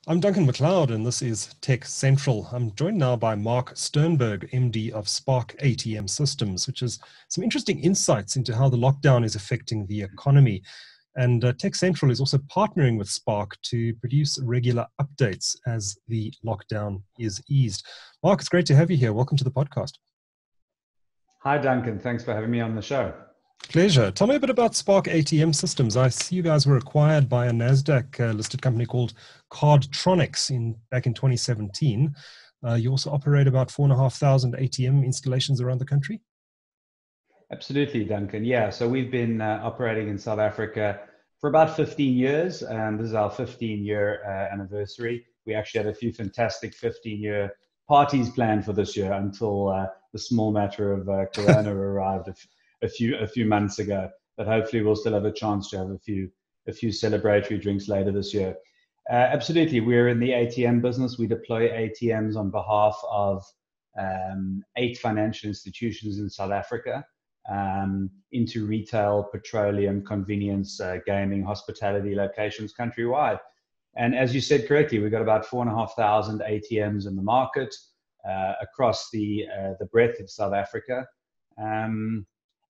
I'm Duncan McLeod, and this is TechCentral. I'm joined now by Marc Sternberg, MD of Spark ATM Systems, which is some interesting insights into how the lockdown is affecting the economy. And TechCentral is also partnering with Spark to produce regular updates as the lockdown is eased. Marc, it's great to have you here. Welcome to the podcast. Hi, Duncan. Thanks for having me on the show. Pleasure. Tell me a bit about Spark ATM Systems. I see you guys were acquired by a NASDAQ listed company called Cardtronics back in 2017. You also operate about 4,500 ATM installations around the country? Absolutely, Duncan. Yeah, so we've been operating in South Africa for about 15 years. This is our 15-year anniversary. We actually had a few fantastic 15-year parties planned for this year until the small matter of Corona arrived a few months ago. But hopefully we'll still have a chance to have a few celebratory drinks later this year. Absolutely, we're in the ATM business. We deploy ATMs on behalf of 8 financial institutions in South Africa into retail, petroleum, convenience, gaming, hospitality locations countrywide. And as you said correctly, we've got about 4,500 ATMs in the market across the breadth of South Africa.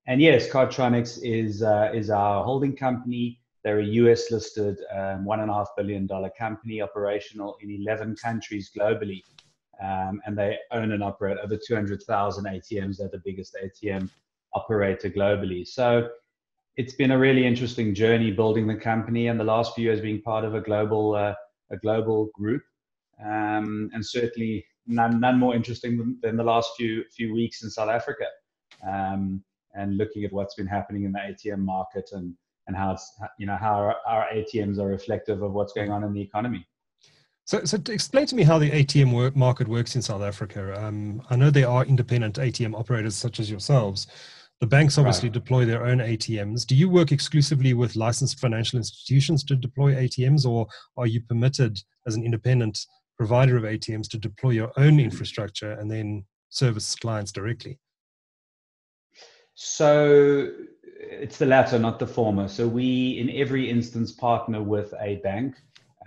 And yes, Cardtronics is our holding company. They're a US listed $1.5 billion company operational in 11 countries globally. And they own and operate over 200,000 ATMs. They're the biggest ATM operator globally. So it's been a really interesting journey building the company, and the last few years being part of a global group. And certainly none more interesting than the last few weeks in South Africa. And looking at what's been happening in the ATM market and how it's, how our ATMs are reflective of what's going on in the economy. So explain to me how the ATM market works in South Africa. I know there are independent ATM operators such as yourselves. The banks obviously deploy their own ATMs. Do you work exclusively with licensed financial institutions to deploy ATMs, or are you permitted as an independent provider of ATMs to deploy your own infrastructure and then service clients directly? So it's the latter, not the former. So we, in every instance, partner with a bank.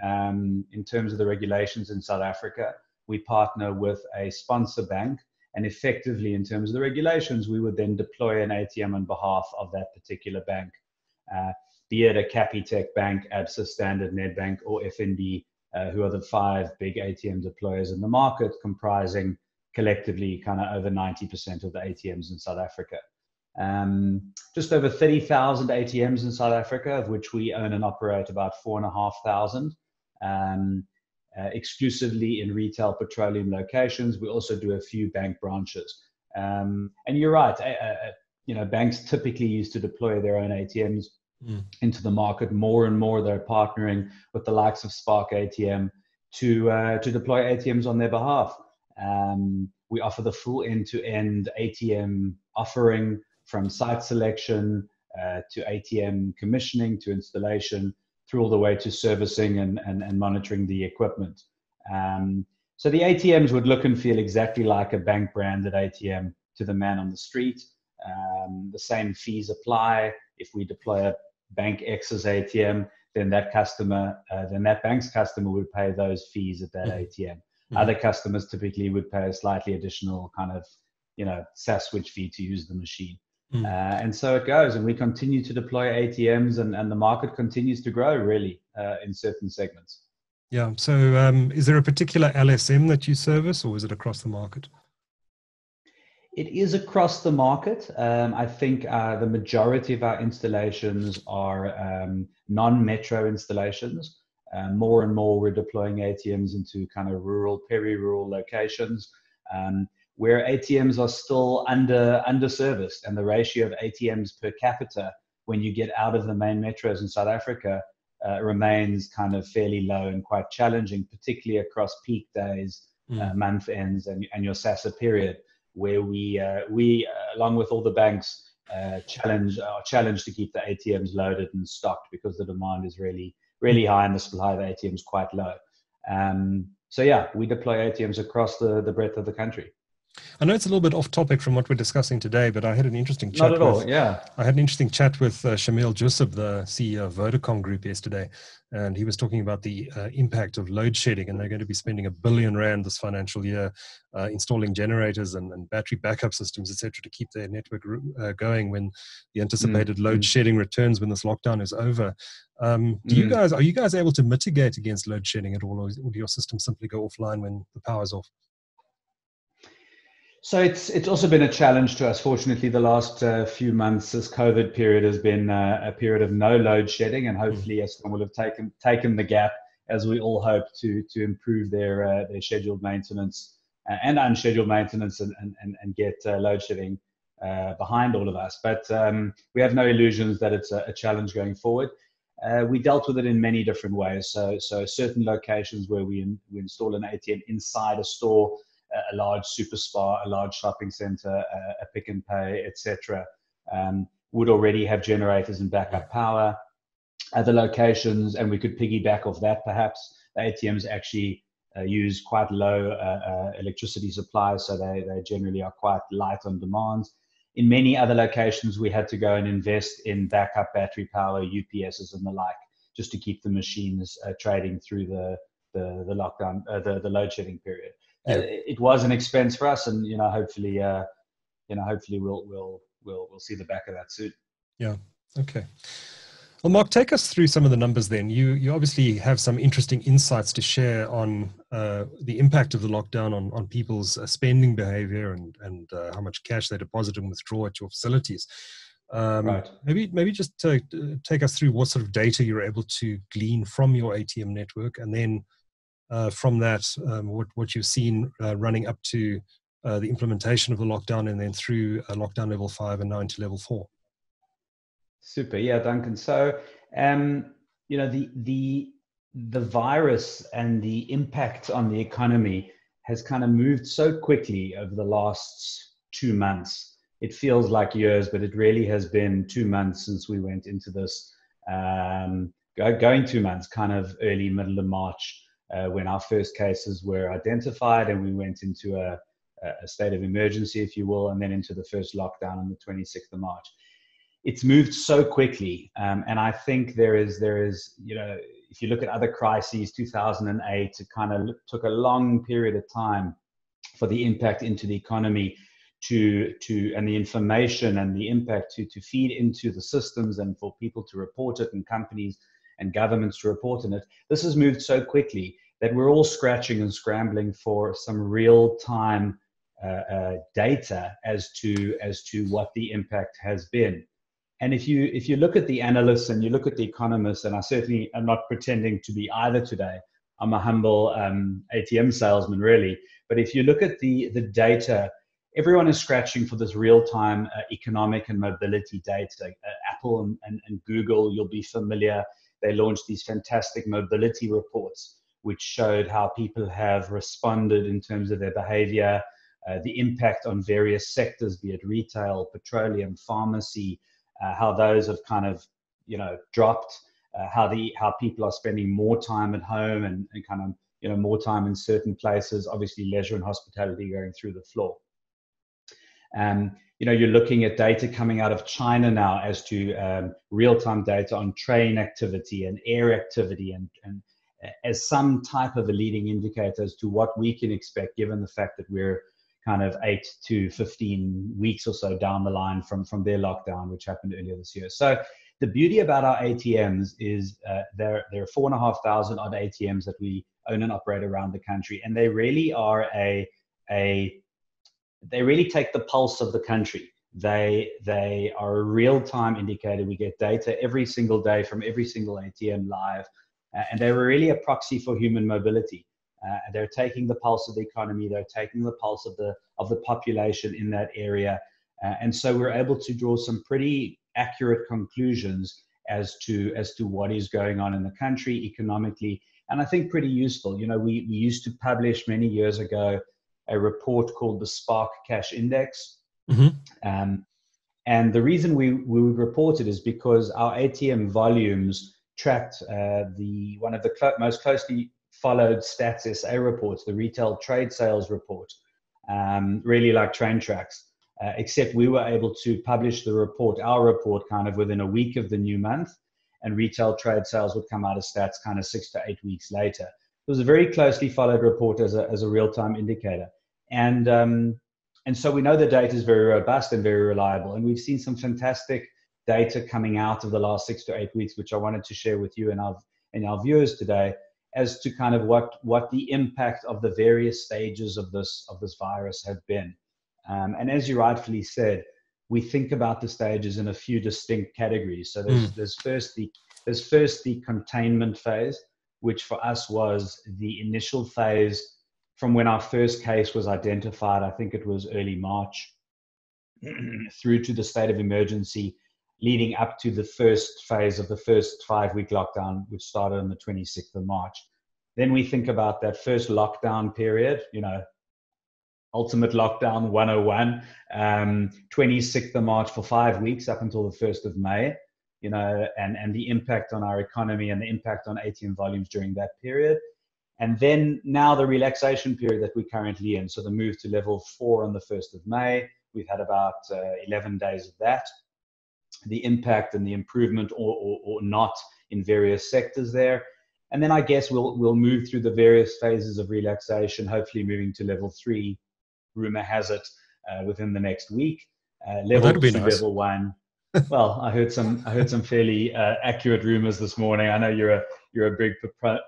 In terms of the regulations in South Africa, we partner with a sponsor bank. And effectively, in terms of the regulations, we would then deploy an ATM on behalf of that particular bank, be it a Capitec Bank, Absa, Standard, Nedbank, or FNB, who are the 5 big ATM deployers in the market, comprising collectively kind of over 90% of the ATMs in South Africa. Just over 30,000 ATMs in South Africa, of which we own and operate about 4,500, exclusively in retail petroleum locations. We also do a few bank branches. And you're right, banks typically used to deploy their own ATMs into the market. More and more, they're partnering with the likes of Spark ATM to deploy ATMs on their behalf. We offer the full end-to-end ATM offering, from site selection to ATM commissioning to installation, through all the way to servicing and monitoring the equipment. So the ATMs would look and feel exactly like a bank branded ATM to the man on the street. The same fees apply. If we deploy a Bank X's ATM, then that bank's customer would pay those fees at that ATM. Other customers typically would pay a slightly additional kind of, SaaS switch fee to use the machine. And so it goes, and we continue to deploy ATMs, and the market continues to grow really in certain segments. Yeah. So is there a particular LSM that you service, or is it across the market? It is across the market. I think the majority of our installations are non-metro installations. More and more we're deploying ATMs into kind of rural, peri-rural locations, where ATMs are still underserviced, and the ratio of ATMs per capita when you get out of the main metros in South Africa remains kind of fairly low and quite challenging, particularly across peak days, month ends, and your SASA period, where we along with all the banks, are challenged to keep the ATMs loaded and stocked, because the demand is really high and the supply of ATMs is quite low. So yeah, we deploy ATMs across the breadth of the country. I know it's a little bit off topic from what we're discussing today, but I had an interesting Not chat at with all. Yeah. Shamil Jusub, the CEO of Vodacom Group, yesterday, and he was talking about the impact of load shedding, and they're going to be spending R1 billion this financial year installing generators and battery backup systems, etc., to keep their network going when the anticipated load shedding returns when this lockdown is over. Are you guys able to mitigate against load shedding at all, or do your systems simply go offline when the power's off? So it's also been a challenge to us. Fortunately, the last few months, this COVID period has been a period of no load shedding, and hopefully Eskom will have taken the gap, as we all hope, to improve their scheduled maintenance and unscheduled maintenance and get load shedding behind all of us. But we have no illusions that it's a challenge going forward. We dealt with it in many different ways. So certain locations where we install an ATM inside a store, a large super spa, a large shopping center, a Pick and Pay, etc., would already have generators and backup power. Other locations, and we could piggyback off that perhaps, the ATMs actually use quite low electricity supplies, so they generally are quite light on demand. In many other locations, we had to go and invest in backup battery power, UPSs and the like, just to keep the machines trading through the lockdown, the load shedding period. Yeah. It was an expense for us, and hopefully we'll see the back of that soon. Yeah. Okay. Well, Mark, take us through some of the numbers then. You obviously have some interesting insights to share on the impact of the lockdown on people's spending behavior and how much cash they deposit and withdraw at your facilities. Right. Maybe just take us through what sort of data you're able to glean from your ATM network, and then from that, what you've seen running up to the implementation of the lockdown, and then through lockdown level 5 and now into level 4. Super, yeah, Duncan. So, the virus and the impact on the economy has kind of moved so quickly over the last 2 months. It feels like years, but it really has been 2 months since we went into this. Going 2 months, kind of early, middle of March. When our first cases were identified, and we went into a state of emergency, if you will, and then into the first lockdown on the 26th of March. It's moved so quickly, and I think there is, if you look at other crises, 2008, it kind of took a long period of time for the impact into the economy and the information and the impact to feed into the systems, and for people to report it, and companies and governments to report on it. This has moved so quickly that we're all scratching and scrambling for some real-time data as to what the impact has been. And if you look at the analysts and you look at the economists, and I certainly am not pretending to be either today, I'm a humble ATM salesman really, but if you look at the data, everyone is scratching for this real-time economic and mobility data. Apple and Google, you'll be familiar, they launched these fantastic mobility reports, which showed how people have responded in terms of their behavior, the impact on various sectors, be it retail, petroleum, pharmacy, how those have kind of, dropped, how people are spending more time at home and kind of, more time in certain places, obviously leisure and hospitality going through the floor. You're looking at data coming out of China now as to real-time data on train activity and air activity, and as some type of a leading indicator as to what we can expect, given the fact that we're kind of 8 to 15 weeks or so down the line from their lockdown, which happened earlier this year. So the beauty about our ATMs is there are 4,500 odd ATMs that we own and operate around the country, and they really are they really take the pulse of the country. They are a real-time indicator. We get data every single day from every single ATM live, and they're really a proxy for human mobility. They're taking the pulse of the economy. They're taking the pulse of the population in that area, and so we're able to draw some pretty accurate conclusions as to what is going on in the country economically, and I think pretty useful. We used to publish many years ago a report called the Spark Cash Index. Mm-hmm. And the reason we reported is because our ATM volumes tracked one of the most closely followed Stats SA reports, the Retail Trade Sales Report, really like train tracks. Except we were able to publish our report kind of within a week of the new month, and retail trade sales would come out of stats kind of 6 to 8 weeks later. It was a very closely followed report as a real-time indicator. And so we know the data is very robust and very reliable. And we've seen some fantastic data coming out of the last 6 to 8 weeks, which I wanted to share with you and our viewers today, as to kind of what the impact of the various stages of this virus have been. And as you rightfully said, we think about the stages in a few distinct categories. So there's first the containment phase, which for us was the initial phase from when our first case was identified. I think it was early March, through to the state of emergency, leading up to the first phase of the first 5-week lockdown, which started on the 26th of March. Then we think about that first lockdown period, ultimate lockdown 101, 26th of March for 5 weeks up until the 1st of May, and the impact on our economy and the impact on ATM volumes during that period. And then now the relaxation period that we're currently in. So the move to level 4 on the 1st of May, we've had about 11 days of that. The impact and the improvement or not in various sectors there. And then I guess we'll move through the various phases of relaxation, hopefully moving to level 3. Rumor has it within the next week. Level 2, nice. Level 1. Well, I heard some fairly accurate rumors this morning. I know you're a big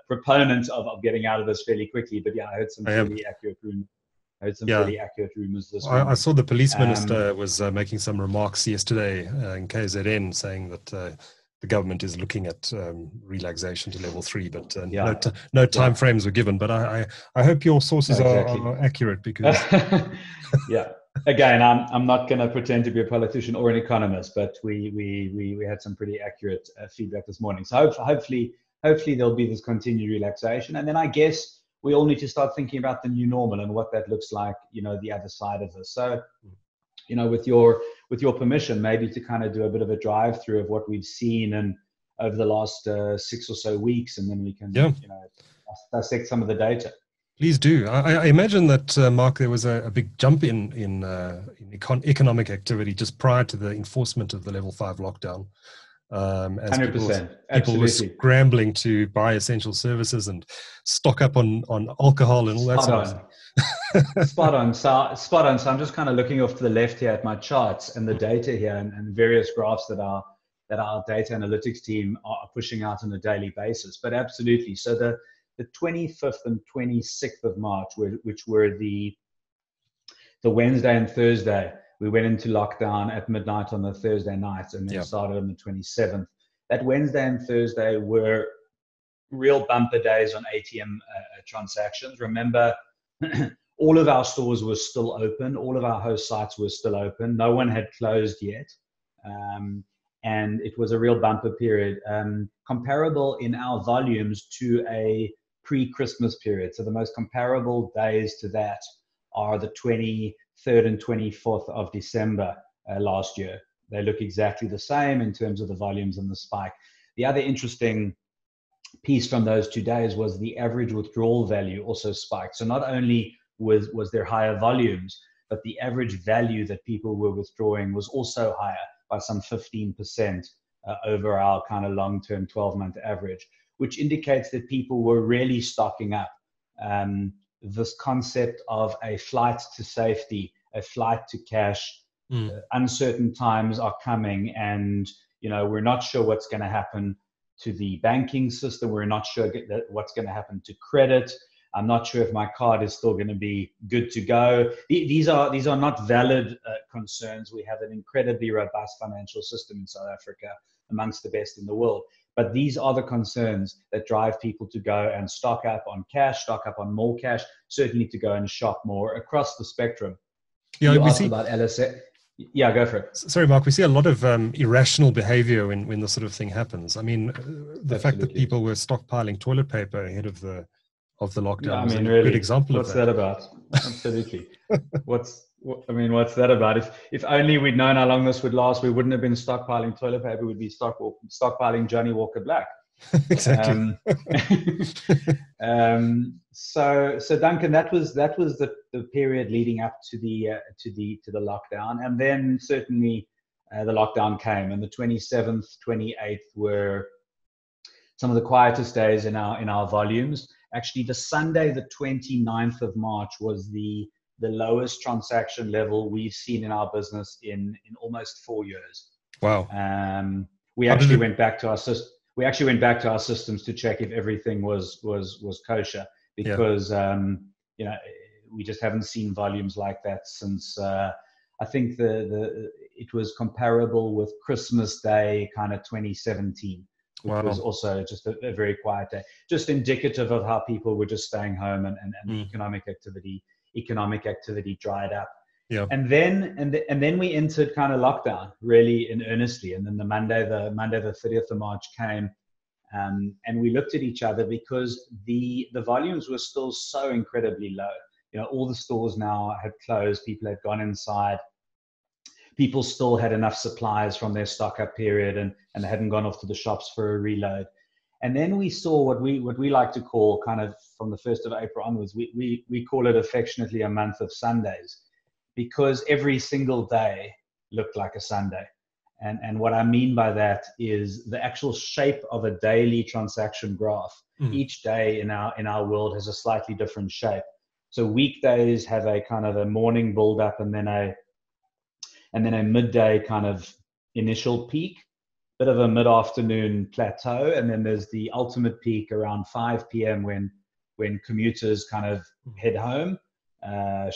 proponent of getting out of this fairly quickly, but yeah, I heard some fairly accurate rumors. Fairly accurate rumors this morning. I saw the police minister was making some remarks yesterday in KZN, saying that the government is looking at relaxation to level 3, but no time frames were given. But I hope your sources are accurate, because yeah. Again, I'm not going to pretend to be a politician or an economist, but we had some pretty accurate feedback this morning. So hopefully there'll be this continued relaxation, and then I guess we all need to start thinking about the new normal and what that looks like, the other side of this. So, with your permission, maybe to kind of do a bit of a drive through of what we've seen and over the last 6 or so weeks, and then we can dissect some of the data. Please do. I imagine that, Mark, there was a big jump in economic activity just prior to the enforcement of the level 5 lockdown. As 100%. People were scrambling to buy essential services and stock up on alcohol and all that sort of stuff. Spot on. So I'm just kind of looking off to the left here at my charts and the data here and various graphs that our data analytics team are pushing out on a daily basis. But absolutely. So the 25th and 26th of March, which were the Wednesday and Thursday, we went into lockdown at midnight on the Thursday night, and then started on the 27th. That Wednesday and Thursday were real bumper days on ATM transactions. Remember, all of our stores were still open. All of our host sites were still open. No one had closed yet. And it was a real bumper period, comparable in our volumes to a pre-Christmas period. So the most comparable days to that are the 23rd and 24th of December last year. They look exactly the same in terms of the volumes and the spike. The other interesting piece from those 2 days was the average withdrawal value also spiked. So not only was there higher volumes, but the average value that people were withdrawing was also higher by some 15% over our kind of long-term 12-month average, which indicates that people were really stocking up. This concept of a flight to safety, a flight to cash, uncertain times are coming, and we're not sure what's going to happen to the banking system. We're not sure what's going to happen to credit. I'm not sure if my card is still going to be good to go. These are not valid concerns. We have an incredibly robust financial system in South Africa, amongst the best in the world. But these are the concerns that drive people to go and stock up on cash, stock up on more cash, certainly to go and shop more across the spectrum. Yeah, you asked about LSA. Yeah, go for it. Sorry, Mark, we see a lot of irrational behavior when this sort of thing happens. I mean, the fact that people were stockpiling toilet paper ahead of the lockdown is a good example of that. What's that about? Absolutely. What's that about? If only we'd known how long this would last, we wouldn't have been stockpiling toilet paper. We'd be stockpiling Johnny Walker Black. Exactly. So Duncan, that was the period leading up to the lockdown, and then certainly the lockdown came, and the 27th, 28th were some of the quietest days in our volumes. Actually, the Sunday, the 29th of March, was the lowest transaction level we've seen in our business in almost 4 years. Wow. We actually went back to our systems to check if everything was kosher, because we just haven't seen volumes like that since I think it was comparable with Christmas Day, kind of 2017, which was also just a very quiet day, just indicative of how people were just staying home, and economic activity dried up. Yeah. And then we entered kind of lockdown really in earnestly. And then the Monday the 30th of March came, and we looked at each other because the volumes were still so incredibly low. All the stores now had closed. People had gone inside. People still had enough supplies from their stock up period, and they hadn't gone off to the shops for a reload. And then we saw what we like to call, kind of from the 1st of April onwards, we call it affectionately a month of Sundays, because every single day looked like a Sunday. And what I mean by that is the actual shape of a daily transaction graph. Each day in our world has a slightly different shape. So weekdays have a kind of a morning build up, and then a midday kind of initial peak, bit of a mid-afternoon plateau, and then there's the ultimate peak around 5 p.m. when commuters kind of head home,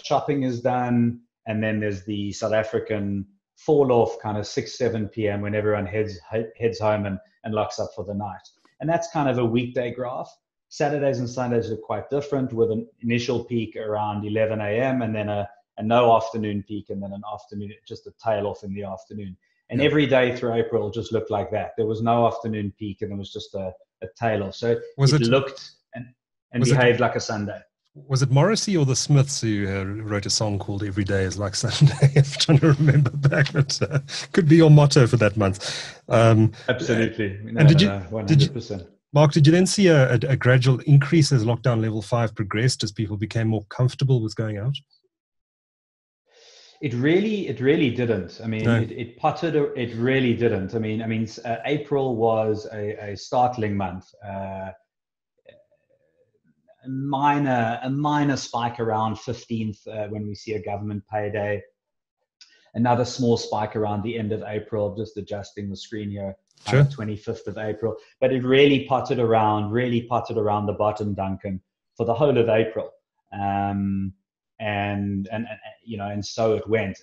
shopping is done, and then there's the South African fall off kind of 6-7 p.m. when everyone heads home and locks up for the night. And that's kind of a weekday graph. Saturdays and Sundays are quite different, with an initial peak around 11 a.m. and then a no afternoon peak, and then an afternoon, just a tail off in the afternoon. And every day through April just looked like that. There was no afternoon peak, and there was just a tail off. So it looked and behaved like a Sunday. Was it Morrissey or the Smiths who wrote a song called "Every Day Is Like Sunday"? I'm trying to remember back, but could be your motto for that month. Absolutely. And did you, 100%. Mark, did you then see a gradual increase as lockdown level 5 progressed, as people became more comfortable with going out? It really didn't. I mean, no. It potted. It really didn't. I mean, April was a startling month. A minor spike around 15th when we see a government payday. Another small spike around the end of April. Just adjusting the screen here. Sure. 25th of April. But it really potted around the bottom, Duncan, for the whole of April. And so it went.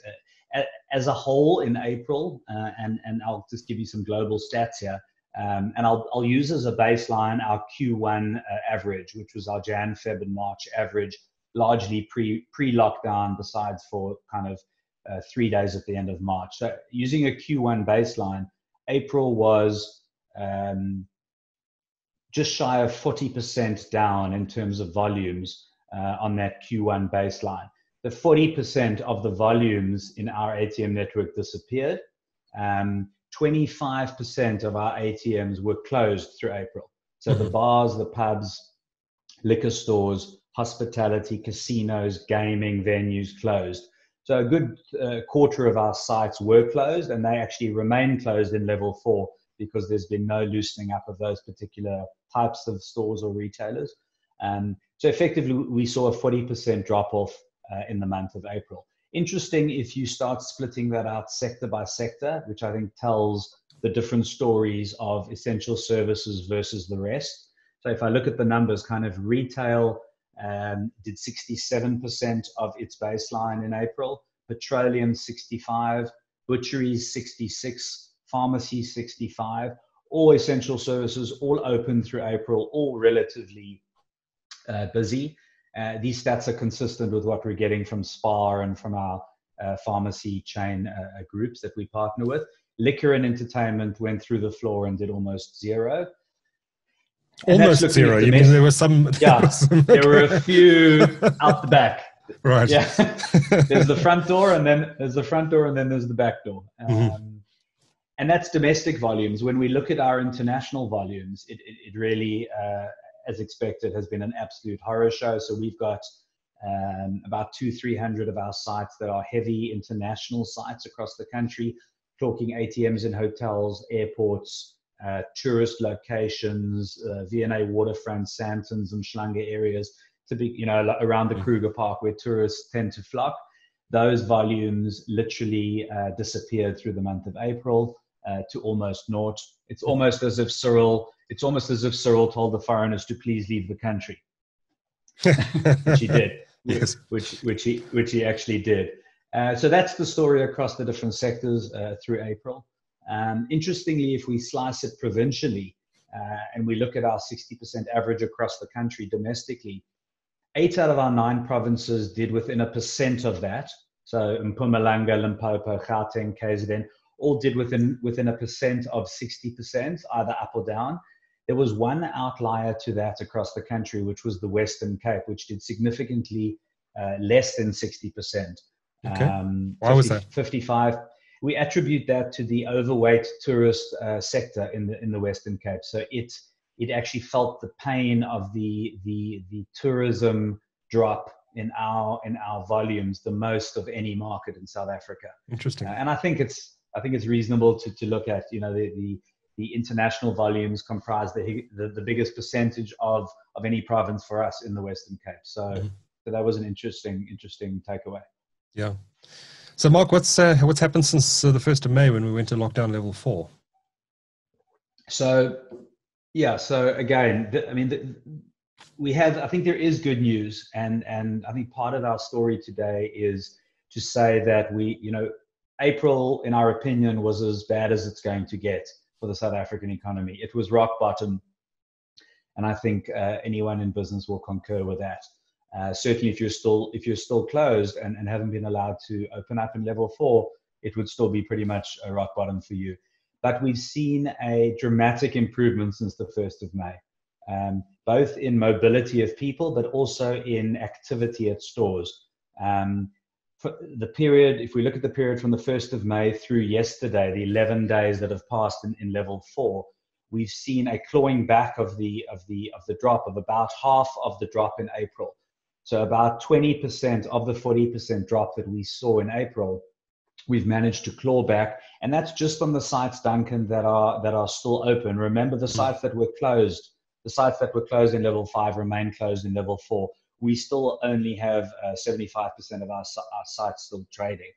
As a whole in April, and I'll just give you some global stats here, and I'll use as a baseline our Q1 average, which was our Jan, Feb, and March average, largely pre-lockdown, besides for kind of 3 days at the end of March. So using a Q1 baseline, April was just shy of 40% down in terms of volumes on that Q1 baseline. The 40% of the volumes in our ATM network disappeared. 25% of our ATMs were closed through April. So the bars, the pubs, liquor stores, hospitality, casinos, gaming venues closed. So a good quarter of our sites were closed, and they actually remain closed in level 4 because there's been no loosening up of those particular types of stores or retailers. So effectively, we saw a 40% drop-off in the month of April. Interesting if you start splitting that out sector by sector, which I think tells the different stories of essential services versus the rest. So if I look at the numbers, kind of retail did 67% of its baseline in April, petroleum 65, butcheries 66, pharmacy 65, all essential services, all open through April, all relatively busy. These stats are consistent with what we're getting from SPAR and from our pharmacy chain groups that we partner with. Liquor and entertainment went through the floor and did almost zero. Almost zero. You mean there were some? Yeah, there were a few out the back. Right. Yeah. There's the front door, and then there's the back door. And that's domestic volumes. When we look at our international volumes, it really as expected, has been an absolute horror show. So we've got about 200-300 of our sites that are heavy international sites across the country, talking ATMs in hotels, airports, tourist locations, V&A waterfront, Sandtons and Schlange areas, to be, you know, around the Kruger Park where tourists tend to flock. Those volumes literally disappeared through the month of April to almost naught. It's almost as if Cyril told the foreigners to please leave the country, which he did. Yes. Which he actually did. So that's the story across the different sectors through April. Interestingly, if we slice it provincially and we look at our 60% average across the country domestically, 8 out of our 9 provinces did within 1% of that. So Mpumalanga, Limpopo, Gauteng, KZN, all did within 1% of 60%, either up or down. There was one outlier to that across the country, which was the Western Cape, which did significantly less than 60%. Okay. Why was that? 55. We attribute that to the overweight tourist sector in the Western Cape. So it actually felt the pain of the tourism drop in our volumes the most of any market in South Africa. Interesting. And I think it's reasonable to look at, you know, the international volumes comprise the biggest percentage of any province for us in the Western Cape. So that was an interesting takeaway. Yeah. So Mark, what's happened since the 1st of May when we went to lockdown level 4? So again, I think there is good news, and I think part of our story today is to say that April, in our opinion, was as bad as it's going to get for the South African economy. It was rock bottom, and I think anyone in business will concur with that. Certainly, if you're still closed and haven't been allowed to open up in level 4, it would still be pretty much a rock bottom for you. But we've seen a dramatic improvement since the 1st of May, both in mobility of people, but also in activity at stores. For the period, if we look at the period from the 1st of May through yesterday, the 11 days that have passed in level 4, we've seen a clawing back of the drop of about half of the drop in April. So about 20% of the 40% drop that we saw in April, we've managed to claw back, and that's just on the sites, Duncan, that are still open. Remember, the sites that were closed, in level 5 remain closed in level 4. We still only have 75% of our sites still trading.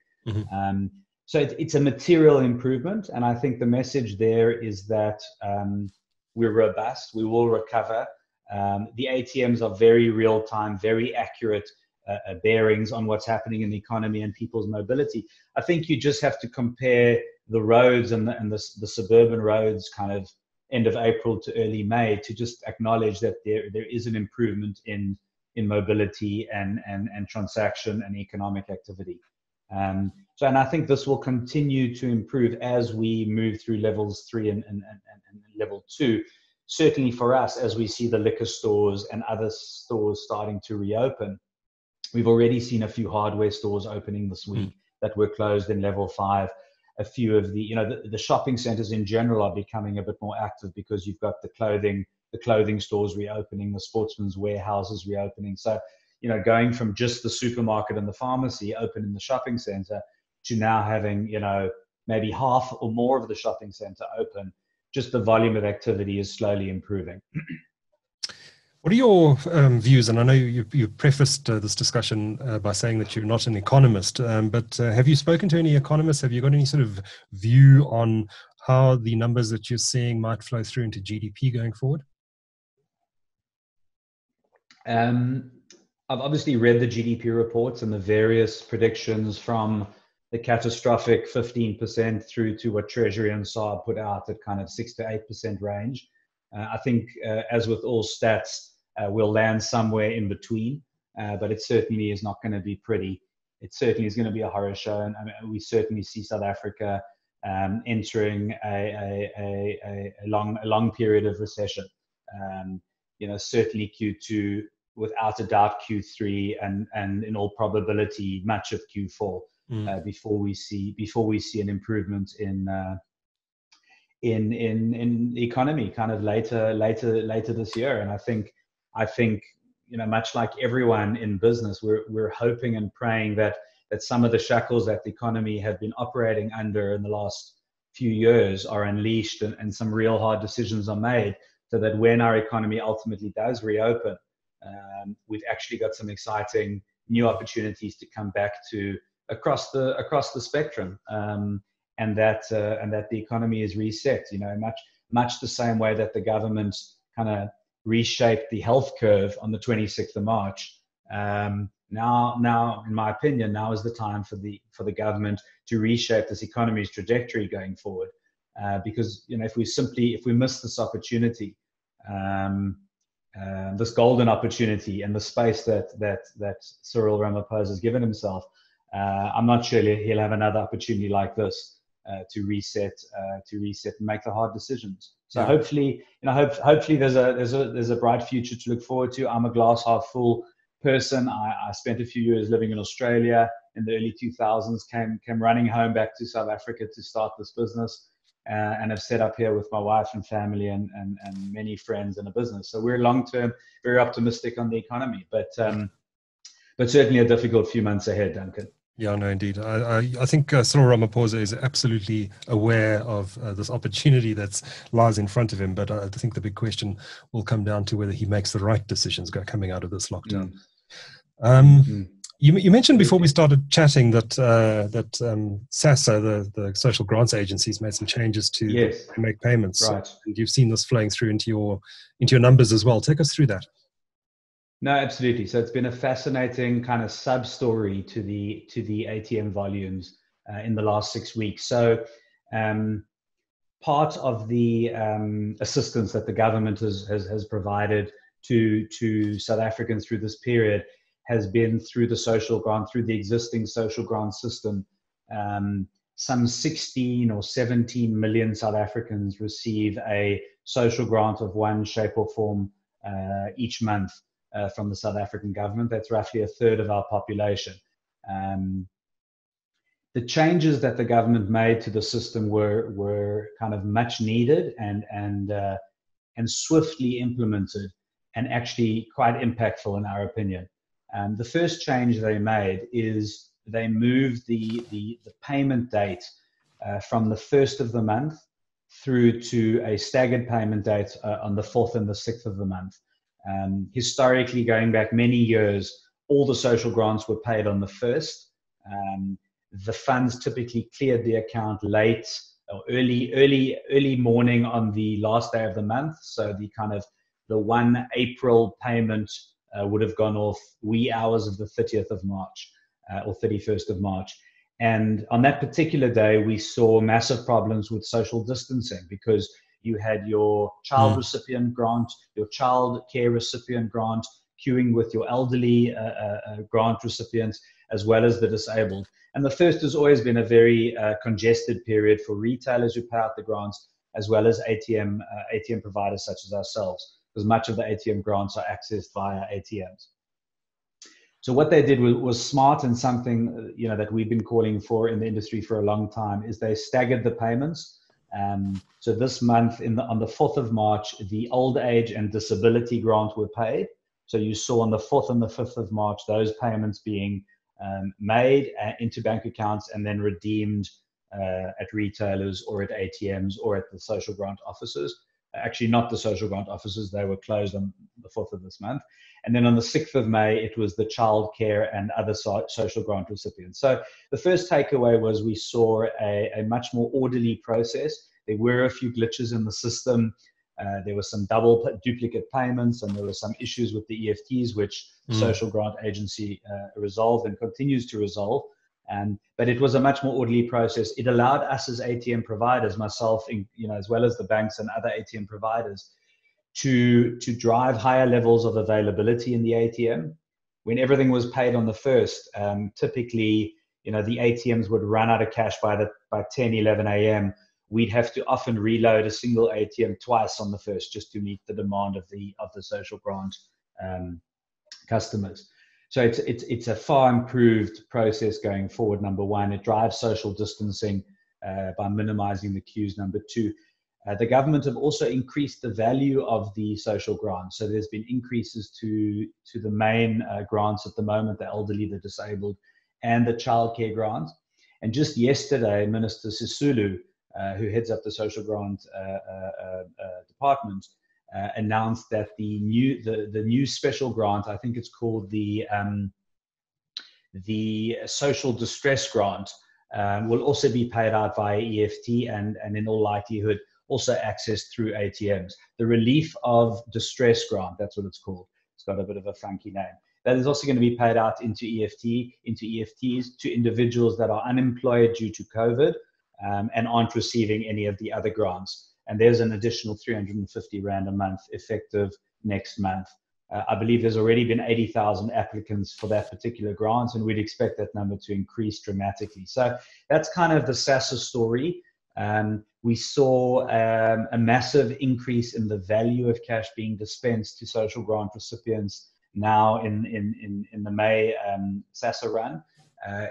So it's a material improvement, and I think the message there is that we're robust, we will recover. The ATMs are very real-time, very accurate bearings on what's happening in the economy and people's mobility. I think you just have to compare the roads and the suburban roads kind of end of April to early May to just acknowledge that there is an improvement in mobility and transaction and economic activity. And I think this will continue to improve as we move through levels 3 and level 2. Certainly for us, as we see the liquor stores and other stores starting to reopen, we've already seen a few hardware stores opening this week that were closed in level 5. A few of the shopping centers in general are becoming a bit more active because you've got the clothing stores reopening, the sportsman's warehouses reopening. So, going from just the supermarket and the pharmacy open in the shopping center to now having, maybe half or more of the shopping center open, just the volume of activity is slowly improving. What are your views? And I know you prefaced this discussion by saying that you're not an economist, but have you spoken to any economists? Have you got any sort of view on how the numbers that you're seeing might flow through into GDP going forward? I've obviously read the GDP reports and the various predictions from the catastrophic 15% through to what Treasury and SARB put out at kind of 6 to 8% range. I think, as with all stats, we'll land somewhere in between, but it certainly is not going to be pretty. It certainly is going to be a horror show, and we certainly see South Africa entering a long period of recession. Certainly Q2, without a doubt Q3, and in all probability much of Q4 before we see an improvement in the economy kind of later this year. And I think much like everyone in business, we're hoping and praying that some of the shackles that the economy have been operating under in the last few years are unleashed, and some real hard decisions are made, so that when our economy ultimately does reopen, we've actually got some exciting new opportunities to come back to across the spectrum, and that the economy is reset. Much the same way that the government kind of reshaped the health curve on the 26th of March. Now, in my opinion, now is the time for the government to reshape this economy's trajectory going forward. Because if we miss this opportunity, this golden opportunity, and the space that Cyril Ramaphosa has given himself, I'm not sure he'll have another opportunity like this to reset and make the hard decisions. So yeah. Hopefully there's a bright future to look forward to. I'm a glass half full person. I spent a few years living in Australia in the early 2000s, came running home back to South Africa to start this business, and have set up here with my wife and family and many friends in a business. So we're long-term, very optimistic on the economy, but certainly a difficult few months ahead, Duncan. Yeah, no, indeed. I think Cyril Ramaphosa is absolutely aware of this opportunity that lies in front of him, but I think the big question will come down to whether he makes the right decisions coming out of this lockdown. You mentioned before we started chatting that SASSA, the social grants agencies, made some changes to make payments. Right. And you've seen this flowing through into your numbers as well. Take us through that. No, absolutely. So it's been a fascinating kind of sub-story to the ATM volumes in the last 6 weeks. So part of the assistance that the government has provided to South Africans through this period has been through the social grant, through the existing social grant system. Some 16 or 17 million South Africans receive a social grant of one shape or form each month from the South African government. That's roughly a third of our population. The changes that the government made to the system were kind of much needed and swiftly implemented, and actually quite impactful in our opinion. The first change they made is they moved the payment date from the 1st of the month through to a staggered payment date on the 4th and the 6th of the month. Historically, going back many years, all the social grants were paid on the 1st. The funds typically cleared the account late or early morning on the last day of the month. So the 1 April payment would have gone off wee hours of the 30th of March or 31st of March. And on that particular day, we saw massive problems with social distancing, because you had your child recipient grant, your child care recipient grant, queuing with your elderly grant recipients, as well as the disabled. And the first has always been a very congested period for retailers who pay out the grants, as well as ATM providers such as ourselves, because much of the ATM grants are accessed via ATMs. So what they did was smart, and something that we've been calling for in the industry for a long time, is they staggered the payments. So this month, on the 4th of March, the old age and disability grant were paid. So you saw on the 4th and the 5th of March, those payments being made into bank accounts and then redeemed at retailers or at ATMs or at the social grant offices. Actually, not the social grant offices, they were closed on the 4th of this month. And then on the 6th of May, it was the child care and other social grant recipients. So the first takeaway was we saw a much more orderly process. There were a few glitches in the system. There were some duplicate payments, and there were some issues with the EFTs, which the social grant agency resolved and continues to resolve. But it was a much more orderly process. It allowed us as ATM providers, myself, as well as the banks and other ATM providers, to drive higher levels of availability in the ATM. When everything was paid on the 1st, typically, the ATMs would run out of cash by 10, 11 a.m. We'd have to often reload a single ATM twice on the 1st just to meet the demand of the social grant customers. So it's a far improved process going forward. Number one, it drives social distancing by minimizing the queues. Number two, The government have also increased the value of the social grants. So there's been increases to the main grants at the moment, the elderly, the disabled, and the childcare grant. And just yesterday, Minister Sisulu, who heads up the social grant department, announced that the new special grant, I think it's called the social distress grant, will also be paid out via EFT and in all likelihood also accessed through ATMs. The relief of distress grant, that's what it's called. It's got a bit of a funky name. That is also going to be paid out into EFTs to individuals that are unemployed due to COVID and aren't receiving any of the other grants. And there's an additional 350 Rand a month effective next month. I believe there's already been 80,000 applicants for that particular grant, and we'd expect that number to increase dramatically. So that's kind of the SASSA story. We saw a massive increase in the value of cash being dispensed to social grant recipients now in the May SASSA run.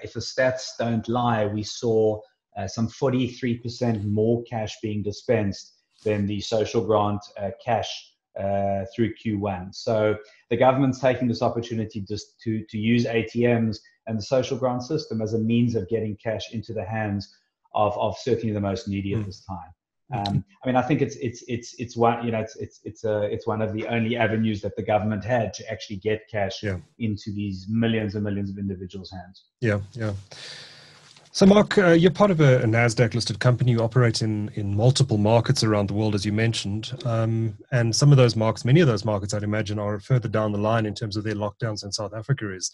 If the stats don't lie, we saw some 43% more cash being dispensed than the social grant cash through Q1. So the government's taking this opportunity just to use ATMs and the social grant system as a means of getting cash into the hands of certainly the most needy at this time. I mean, I think it's one, you know, it's one of the only avenues that the government had to actually get cash into these millions and millions of individuals' hands. Yeah. So, Mark, you're part of a NASDAQ-listed company. You operate in multiple markets around the world, as you mentioned. And some of those markets, many of those markets, I'd imagine, are further down the line in terms of their lockdowns than South Africa is.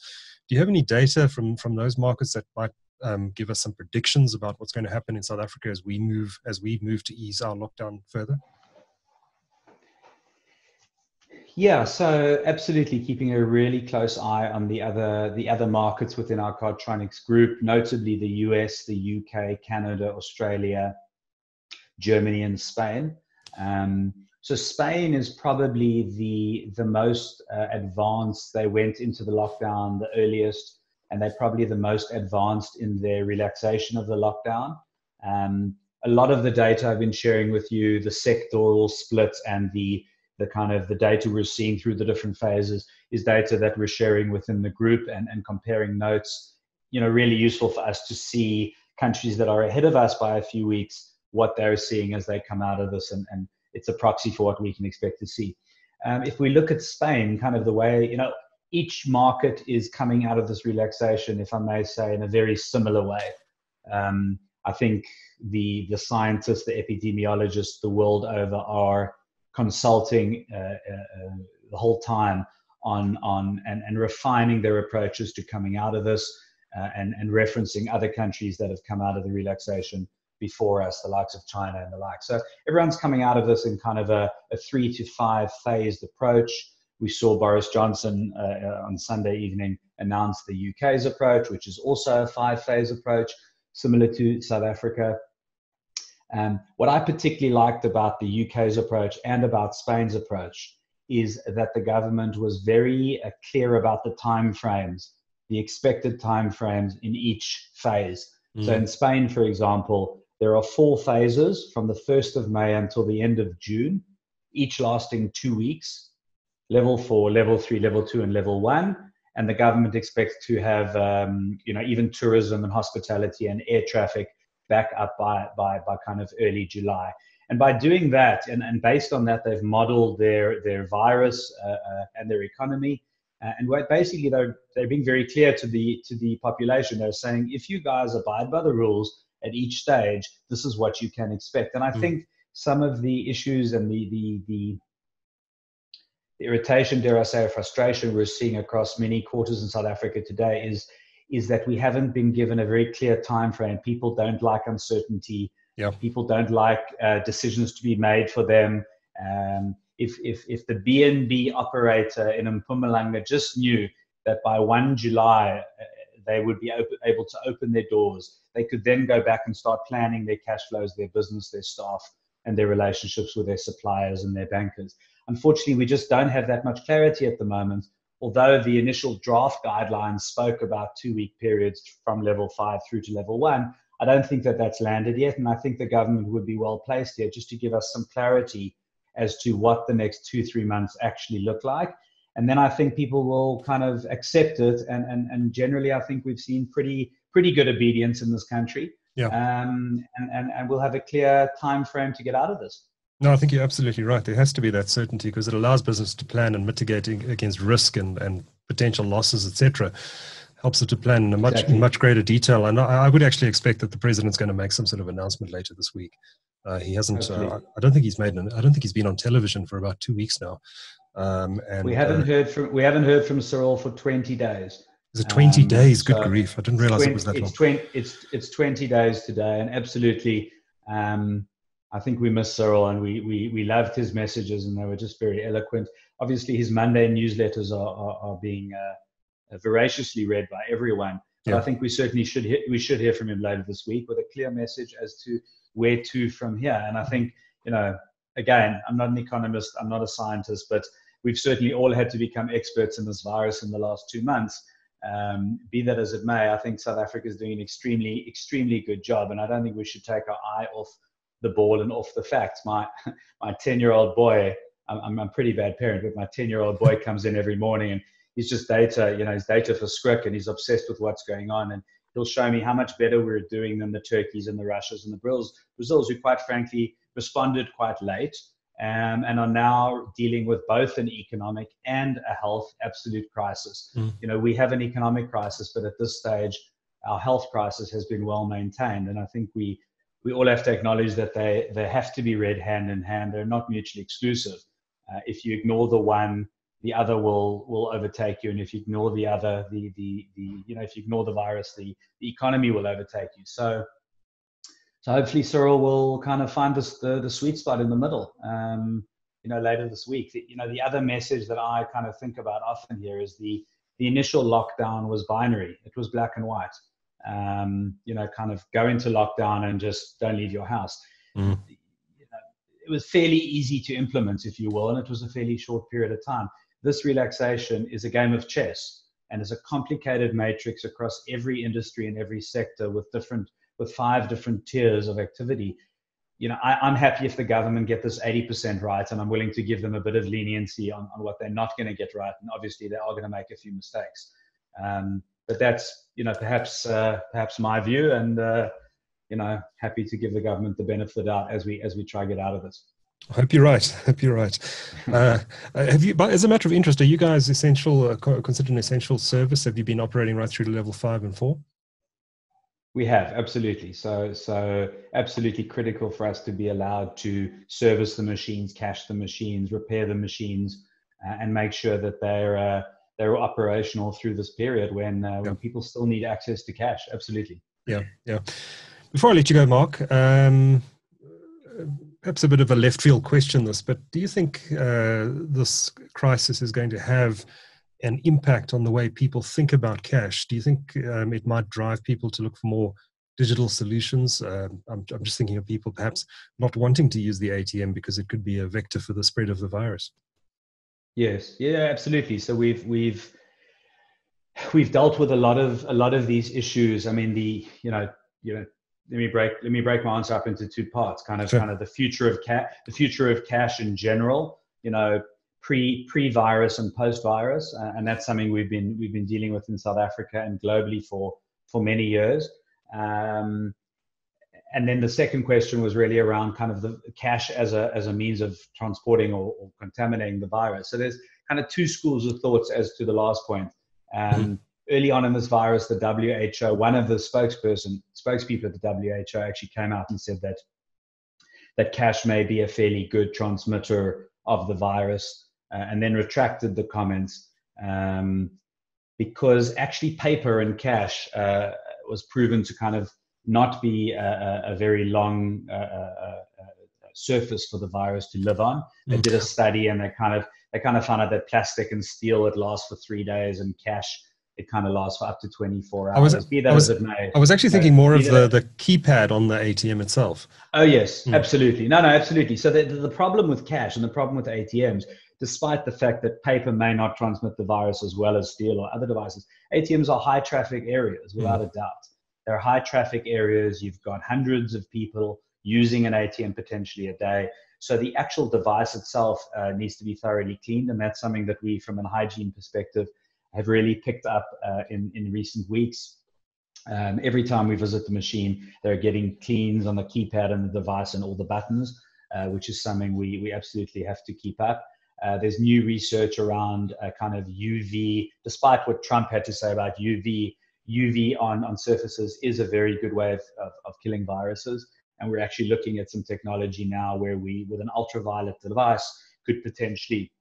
Do you have any data from those markets that might give us some predictions about what's going to happen in South Africa as we move to ease our lockdown further? Yeah, so absolutely keeping a really close eye on the other markets within our Cardtronics group, notably the US, the UK, Canada, Australia, Germany, and Spain. So Spain is probably the most advanced. They went into the lockdown the earliest, and they're probably the most advanced in their relaxation of the lockdown. A lot of the data I've been sharing with you, the sectoral split and the kind of the data we're seeing through the different phases is data that we're sharing within the group and comparing notes, you know, really useful for us to see countries that are ahead of us by a few weeks, what they're seeing as they come out of this. And it's a proxy for what we can expect to see. If we look at Spain, kind of the way, you know, each market is coming out of this relaxation, if I may say, in a very similar way. I think the scientists, the epidemiologists the world over are consulting the whole time on and refining their approaches to coming out of this and referencing other countries that have come out of the relaxation before us, the likes of China and the like. So everyone's coming out of this in kind of a 3 to 5 phased approach. We saw Boris Johnson on Sunday evening announce the UK's approach, which is also a 5-phase approach, similar to South Africa. What I particularly liked about the UK's approach and about Spain's approach is that the government was very clear about the timeframes, the expected timeframes in each phase. So in Spain, for example, there are 4 phases from the 1st of May until the end of June, each lasting 2 weeks, level 4, level 3, level 2, and level 1. And the government expects to have, you know, even tourism and hospitality and air traffic back up by kind of early July. And by doing that, and based on that, they've modeled their virus and their economy. And basically, they're being very clear to the population. They're saying, if you guys abide by the rules at each stage, this is what you can expect. And I think some of the issues and the irritation, dare I say, or frustration we're seeing across many quarters in South Africa today is that we haven't been given a very clear time frame. People don't like uncertainty. People don't like decisions to be made for them. If the BNB operator in Mpumalanga just knew that by 1 July they would be able to open their doors, they could then go back and start planning their cash flows, their business, their staff, and their relationships with their suppliers and their bankers. Unfortunately, we just don't have that much clarity at the moment. Although the initial draft guidelines spoke about 2-week periods from level 5 through to level 1, I don't think that that's landed yet. And I think the government would be well placed here just to give us some clarity as to what the next 2-3 months actually look like. And then I think people will kind of accept it. And generally, I think we've seen pretty good obedience in this country. Yeah. And we'll have a clear time frame to get out of this. No, I think you're absolutely right. There has to be that certainty because it allows business to plan and mitigate against risk and potential losses, etc. Helps it to plan in much greater detail. And I would actually expect that the president's going to make some sort of announcement later this week. He hasn't. I don't think he's been on television for about 2 weeks now. And we haven't heard from Cyril for 20 days. Is it 20 days? Good grief! I didn't realize it was that long. It's 20 days today, and absolutely. I think we miss Cyril, and we loved his messages, and they were just very eloquent. Obviously, his Monday newsletters are being voraciously read by everyone. But I think we certainly should hear from him later this week with a clear message as to where to from here. And I think, again, I'm not an economist, I'm not a scientist, but we've certainly all had to become experts in this virus in the last 2 months. Be that as it may, I think South Africa is doing an extremely, extremely good job, and I don't think we should take our eye off the ball and off the facts. My 10-year-old boy, I'm a pretty bad parent, but my 10-year-old boy comes in every morning and he's just data, he's data for scrick, and he's obsessed with what's going on. And he'll show me how much better we're doing than the Turkeys and the Russias and the Brazils, who quite frankly responded quite late and are now dealing with both an economic and a health absolute crisis. We have an economic crisis, but at this stage, our health crisis has been well maintained. And I think we all have to acknowledge that they have to be read hand in hand. They're not mutually exclusive. If you ignore the one, the other will overtake you, and if you ignore the other, if you ignore the virus, the economy will overtake you. So hopefully Cyril will kind of find the sweet spot in the middle. Later this week. The other message that I kind of think about often here is the initial lockdown was binary. It was black and white. Kind of go into lockdown and just don't leave your house. It was fairly easy to implement, if you will, and it was a fairly short period of time. This relaxation is a game of chess, and is a complicated matrix across every industry and every sector with 5 different tiers of activity. I'm happy if the government get this 80% right, and I'm willing to give them a bit of leniency on what they're not going to get right. And obviously they are going to make a few mistakes. But that's, perhaps my view, and, happy to give the government the benefit of the doubt as we try to get out of this. I hope you're right. Have you, as a matter of interest, are you guys considered an essential service? Have you been operating right through to level 5 and 4? We have, absolutely. So absolutely critical for us to be allowed to service the machines, cache the machines, repair the machines, and make sure that they're operational through this period when people still need access to cash. Absolutely. Yeah. Before I let you go, Mark, perhaps a bit of a left field question but do you think this crisis is going to have an impact on the way people think about cash? Do you think it might drive people to look for more digital solutions? I'm just thinking of people perhaps not wanting to use the ATM because it could be a vector for the spread of the virus. Yes, yeah, absolutely. So we've dealt with a lot of these issues. I mean, let me break my answer up into 2 parts. Kind of the future of cash in general. Pre-virus and post-virus, and that's something we've been dealing with in South Africa and globally for many years. And then the second question was really around kind of the cash as a means of transporting or contaminating the virus. So there's kind of 2 schools of thoughts as to the last point. Early on in this virus, the WHO, one of the spokespeople at the WHO actually came out and said that cash may be a fairly good transmitter of the virus, and then retracted the comments because actually paper and cash was proven to kind of not be a very long surface for the virus to live on. They did a study and they kind of found out that plastic and steel would last for 3 days, and cash it kind of lasts for up to 24 hours. I was actually thinking more of the keypad on the ATM itself. Oh yes, absolutely. No, absolutely. So the problem with cash and the problem with ATMs, despite the fact that paper may not transmit the virus as well as steel or other devices, ATMs are high traffic areas without a doubt. They're high traffic areas. You've got hundreds of people using an ATM potentially a day. So the actual device itself needs to be thoroughly cleaned. And that's something that we, from a hygiene perspective, have really picked up in recent weeks. Every time we visit the machine, they're getting cleans on the keypad and the device and all the buttons, which is something we absolutely have to keep up. There's new research around kind of UV, despite what Trump had to say about UV on surfaces is a very good way of killing viruses. And we're actually looking at some technology now where we, with an ultraviolet device, could potentially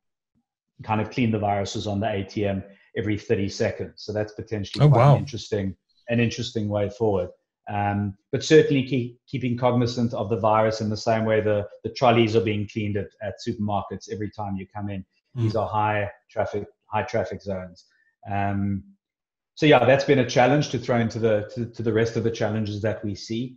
kind of clean the viruses on the ATM every 30 seconds. So that's potentially quite an interesting way forward. But certainly keeping cognizant of the virus in the same way the trolleys are being cleaned at supermarkets every time you come in. These are high traffic zones. So yeah, that's been a challenge to throw into the rest of the challenges that we see.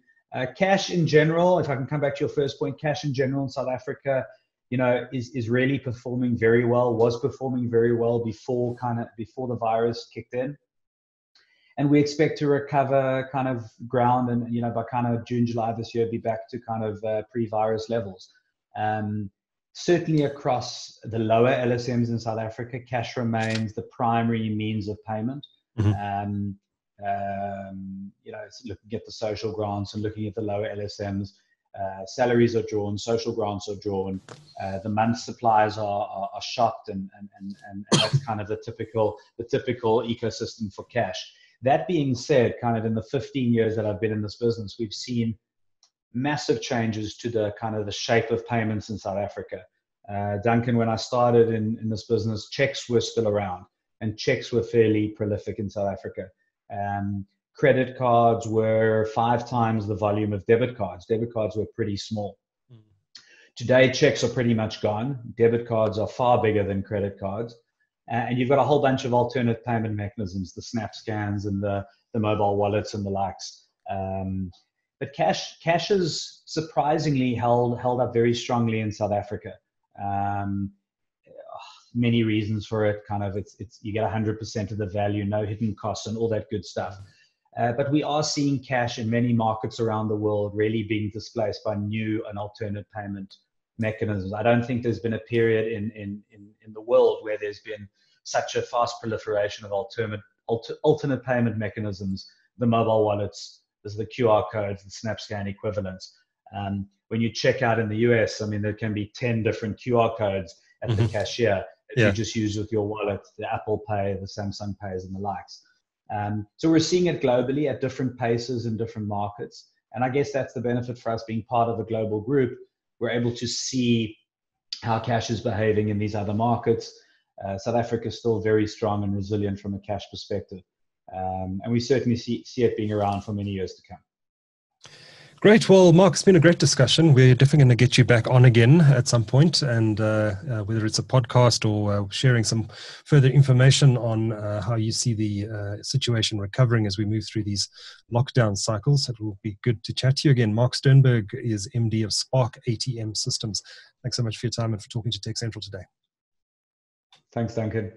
Cash in general, if I can come back to your first point, cash in general in South Africa, is really performing very well, was performing very well before the virus kicked in. And we expect to recover kind of ground and, by kind of June, July this year, be back to kind of pre-virus levels. Certainly across the lower LSMs in South Africa, cash remains the primary means of payment. Looking at the social grants and looking at the lower LSMs, salaries are drawn, social grants are drawn, the month supplies are shopped, and that's kind of the typical ecosystem for cash. That being said, kind of in the 15 years that I've been in this business, we've seen massive changes to the kind of the shape of payments in South Africa. Duncan, when I started in this business, checks were still around, and checks were fairly prolific in South Africa. Credit cards were 5 times the volume of debit cards. Debit cards were pretty small. Today, checks are pretty much gone. Debit cards are far bigger than credit cards. And you've got a whole bunch of alternate payment mechanisms, the snap scans and the mobile wallets and the likes. But cash has surprisingly held up very strongly in South Africa. Many reasons for it. Kind of it's you get 100% of the value, no hidden costs, and all that good stuff. But we are seeing cash in many markets around the world really being displaced by new and alternate payment mechanisms. I don't think there's been a period in the world where there's been such a fast proliferation of alternate payment mechanisms, the mobile wallets, there's the QR codes, the SnapScan equivalents. When you check out in the US, I mean, there can be 10 different QR codes at the cashier that you just use with your wallet, the Apple Pay, the Samsung Pays, and the likes. So we're seeing it globally at different paces in different markets. And I guess that's the benefit for us being part of a global group. We're able to see how cash is behaving in these other markets. South Africa is still very strong and resilient from a cash perspective. And we certainly see it being around for many years to come. Great. Well, Marc, it's been a great discussion. We're definitely going to get you back on again at some point, and whether it's a podcast or sharing some further information on how you see the situation recovering as we move through these lockdown cycles, it will be good to chat to you again. Marc Sternberg is MD of Spark ATM Systems. Thanks so much for your time and for talking to TechCentral today. Thanks, Duncan.